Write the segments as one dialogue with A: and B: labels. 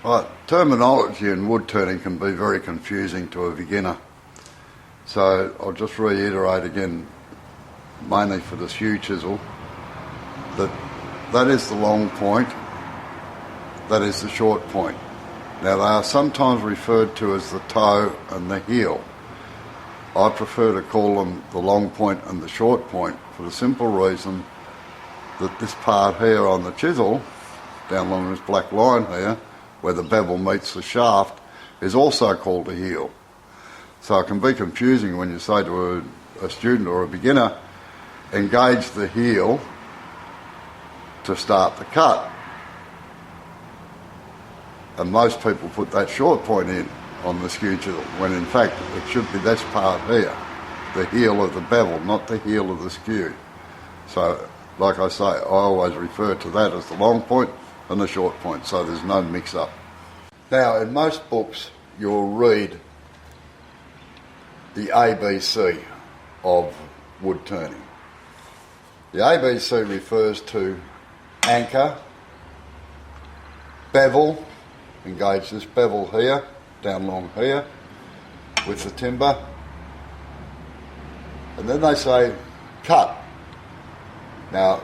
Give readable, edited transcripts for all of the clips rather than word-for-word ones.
A: Right, terminology in wood turning can be very confusing to a beginner. So I'll just reiterate again, mainly for the skew chisel, that is the long point, that is the short point. Now they are sometimes referred to as the toe and the heel. I prefer to call them the long point and the short point for the simple reason that this part here on the chisel, down along this black line here, where the bevel meets the shaft, is also called a heel. So it can be confusing when you say to a student or a beginner, engage the heel to start the cut. And most people put that short point in on the skew chisel, when in fact it should be this part here, the heel of the bevel, not the heel of the skew. So, like I say, I always refer to that as the long point and the short point, so there's no mix-up. Now, in most books, you'll read the ABC of wood turning. The ABC refers to anchor, bevel, engage this bevel here, down along here, with the timber, and then they say cut. Now,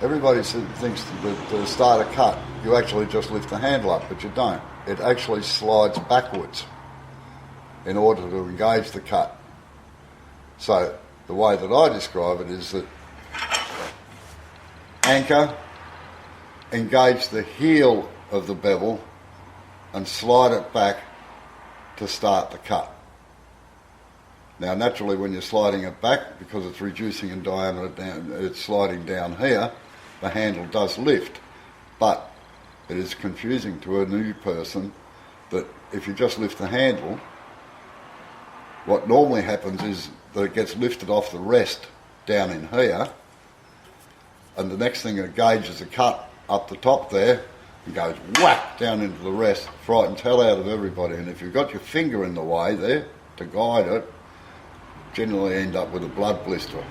A: everybody thinks that to start a cut, you actually just lift the handle up, but you don't. It actually slides backwards in order to engage the cut. So the way that I describe it is that anchor, engage the heel of the bevel and slide it back to start the cut. Now naturally when you're sliding it back, because it's reducing in diameter down, it's sliding down here, the handle does lift. But it is confusing to a new person that if you just lift the handle, what normally happens is that it gets lifted off the rest down in here, and the next thing it gauges a cut up the top there and goes whack down into the rest, frightens hell out of everybody. And if you've got your finger in the way there to guide it, generally end up with a blood blister.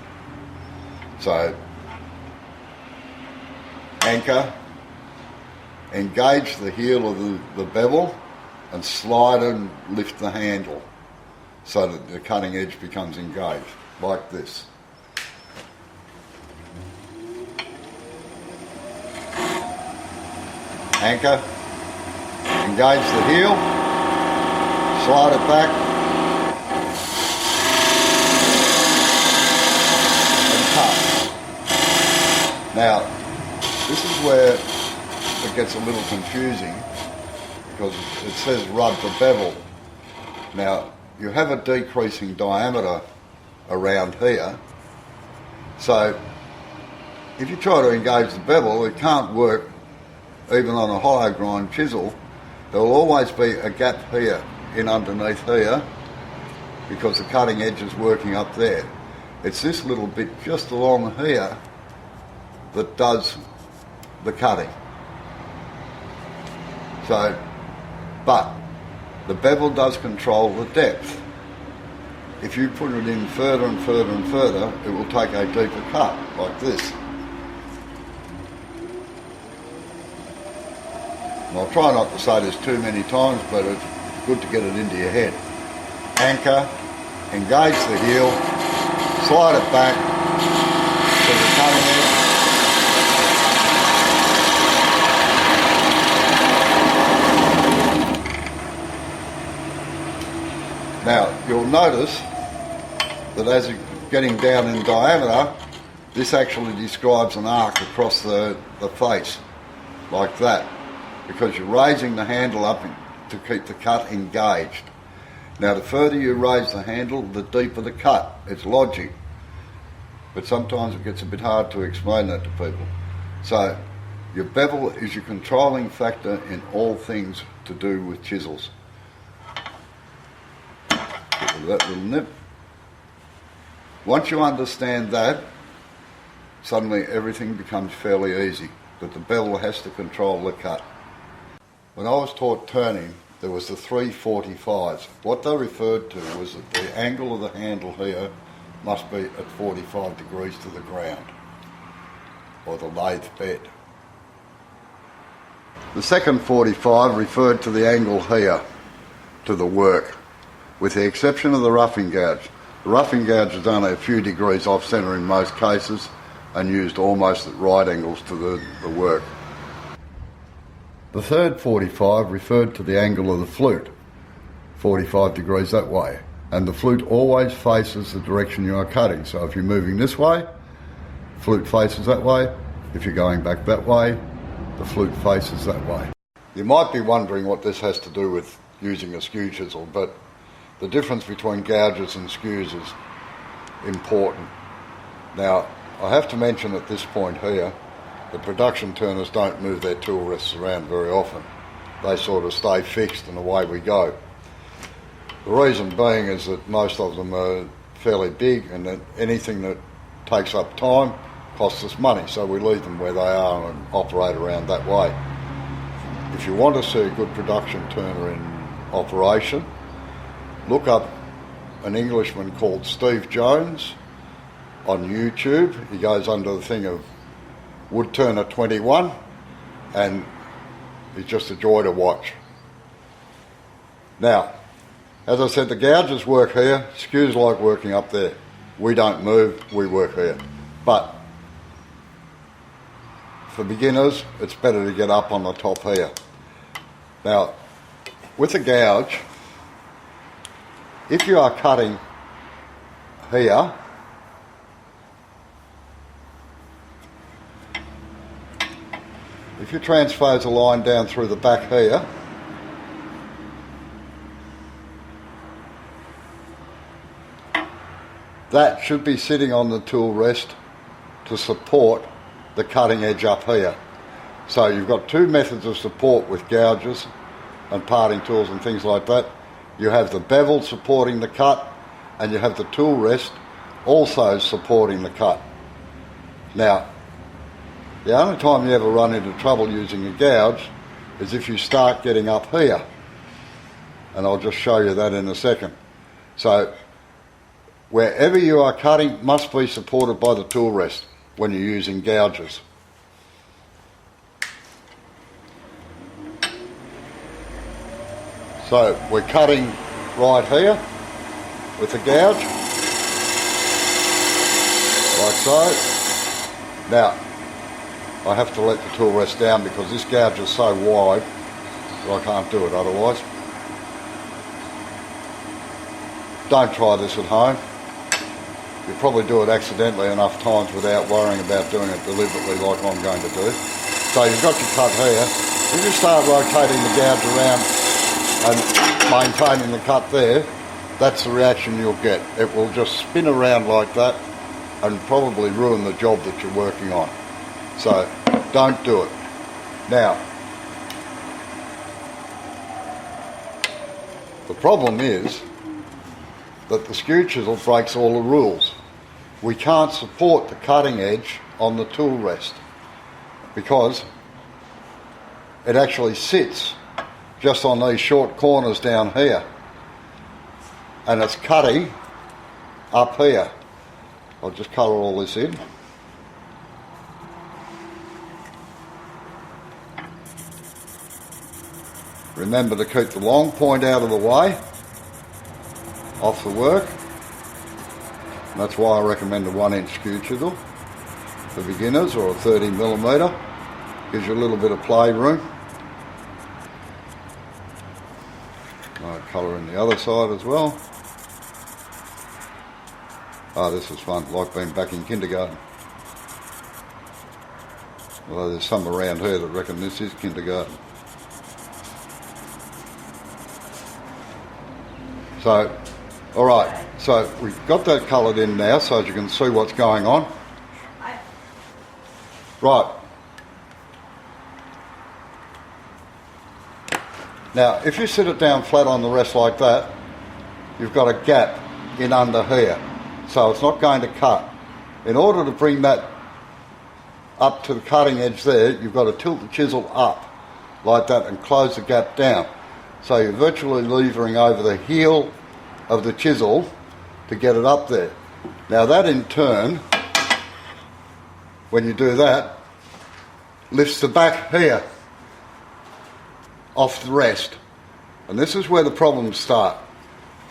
A: So anchor, engage the heel of the bevel and slide and lift the handle so that the cutting edge becomes engaged, like this. Anchor, engage the heel, slide it back, and cut. Now, this is where it gets a little confusing because it says rub the bevel. Now, you have a decreasing diameter around here, so if you try to engage the bevel, it can't work even on a hollow grind chisel. There will always be a gap here in underneath here because the cutting edge is working up there. It's this little bit just along here that does the cutting. So, but the bevel does control the depth. If you put it in further and further and further, it will take a deeper cut, like this. And I'll try not to say this too many times, but it's good to get it into your head. Anchor, engage the heel, slide it back to the cutting edge. Now, you'll notice that as you're getting down in diameter, this actually describes an arc across the face, like that, because you're raising the handle up to keep the cut engaged. Now, the further you raise the handle, the deeper the cut. It's logic, but sometimes it gets a bit hard to explain that to people. So, your bevel is your controlling factor in all things to do with chisels. That little nip. Once you understand that, suddenly everything becomes fairly easy, but the bevel has to control the cut. When I was taught turning, there was the 345s. What they referred to was that the angle of the handle here must be at 45 degrees to the ground, or the lathe bed. The second 45 referred to the angle here, to the work, with the exception of the roughing gouge. The roughing gouge is only a few degrees off centre in most cases and used almost at right angles to the work. The third 45 referred to the angle of the flute, 45 degrees that way, and the flute always faces the direction you are cutting. So if you're moving this way, flute faces that way. If you're going back that way, the flute faces that way. You might be wondering what this has to do with using a skew chisel, but the difference between gouges and skews is important. Now, I have to mention at this point here, the production turners don't move their tool rests around very often. They sort of stay fixed and away we go. The reason being is that most of them are fairly big, and that anything that takes up time costs us money, so we leave them where they are and operate around that way. If you want to see a good production turner in operation, look up an Englishman called Steve Jones on YouTube. He goes under the thing of Wood Turner 21, and he's just a joy to watch. Now, as I said, the gouges work here, skews like working up there. We don't move, we work here. But for beginners, it's better to get up on the top here. Now, with a gouge, if you are cutting here, if you transpose a line down through the back here, that should be sitting on the tool rest to support the cutting edge up here. So you've got two methods of support with gouges and parting tools and things like that. You have the bevel supporting the cut, and you have the tool rest also supporting the cut. Now, the only time you ever run into trouble using a gouge is if you start getting up here, and I'll just show you that in a second. So wherever you are cutting must be supported by the tool rest when you're using gouges. So we're cutting right here with the gouge, like so. Now, I have to let the tool rest down because this gouge is so wide that I can't do it otherwise. Don't try this at home. You'll probably do it accidentally enough times without worrying about doing it deliberately like I'm going to do. So you've got your cut here. If you start rotating the gouge around and maintaining the cut there, that's the reaction you'll get. It will just spin around like that and probably ruin the job that you're working on. So don't do it. Now, the problem is that the skew chisel breaks all the rules. We can't support the cutting edge on the tool rest because it actually sits just on these short corners down here, and it's cutting up here. I'll just colour all this in. Remember to keep the long point out of the way, off the work. And that's why I recommend a 1-inch skew chisel for beginners, or a 30mm. Gives you a little bit of play room. I'll colour in the other side as well. Oh, this is fun, like being back in kindergarten. Although there's some around here that reckon this is kindergarten. So, alright, so we've got that coloured in now so you can see what's going on. Right. Now, if you sit it down flat on the rest like that, you've got a gap in under here, so it's not going to cut. In order to bring that up to the cutting edge there, you've got to tilt the chisel up like that and close the gap down. So you're virtually levering over the heel of the chisel to get it up there. Now that in turn, when you do that, lifts the back here off the rest. And this is where the problems start,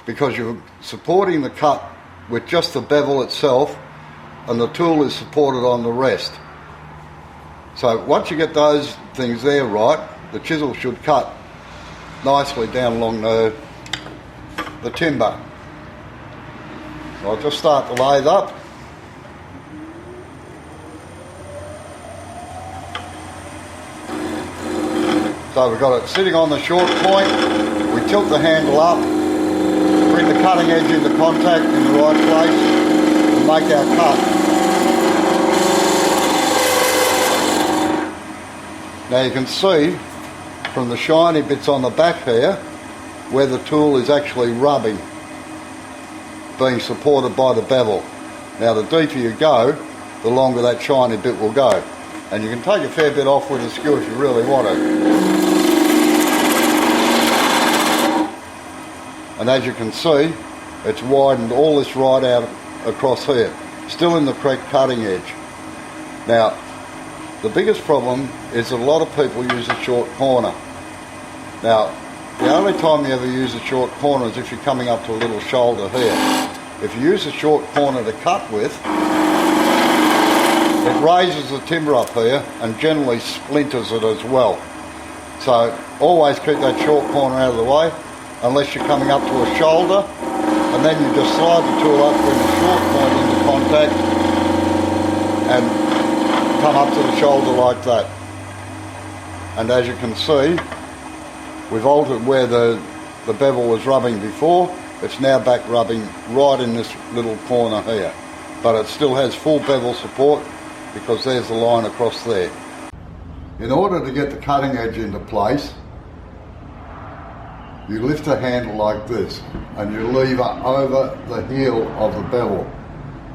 A: because you're supporting the cut with just the bevel itself and the tool is supported on the rest. So once you get those things there right, the chisel should cut nicely down along the timber. So I'll just start the lathe up. So we've got it sitting on the short point, we tilt the handle up, bring the cutting edge into contact in the right place and make our cut. Now you can see from the shiny bits on the back here where the tool is actually rubbing, being supported by the bevel. Now the deeper you go, the longer that shiny bit will go. And you can take a fair bit off with a skew if you really want to. And as you can see, it's widened all this right out across here, still in the correct cutting edge. Now, the biggest problem is that a lot of people use a short corner. Now, the only time you ever use a short corner is if you're coming up to a little shoulder here. If you use a short corner to cut with, it raises the timber up here and generally splinters it as well. So always keep that short corner out of the way, unless you're coming up to a shoulder, and then you just slide the tool up, bring the short point into contact and come up to the shoulder like that. And as you can see, we've altered where the bevel was rubbing before. It's now back rubbing right in this little corner here, but it still has full bevel support because there's the line across there. In order to get the cutting edge into place, you lift the handle like this and you lever over the heel of the bevel,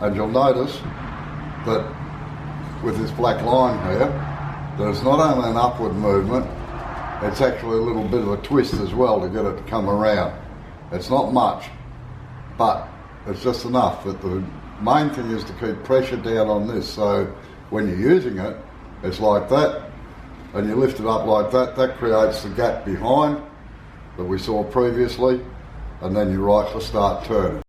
A: and you'll notice that with this black line here, there's not only an upward movement, it's actually a little bit of a twist as well to get it to come around. It's not much, but it's just enough. But the main thing is to keep pressure down on this, so when you're using it, it's like that, and you lift it up like that, that creates the gap behind that we saw previously, and then you're right to start turning.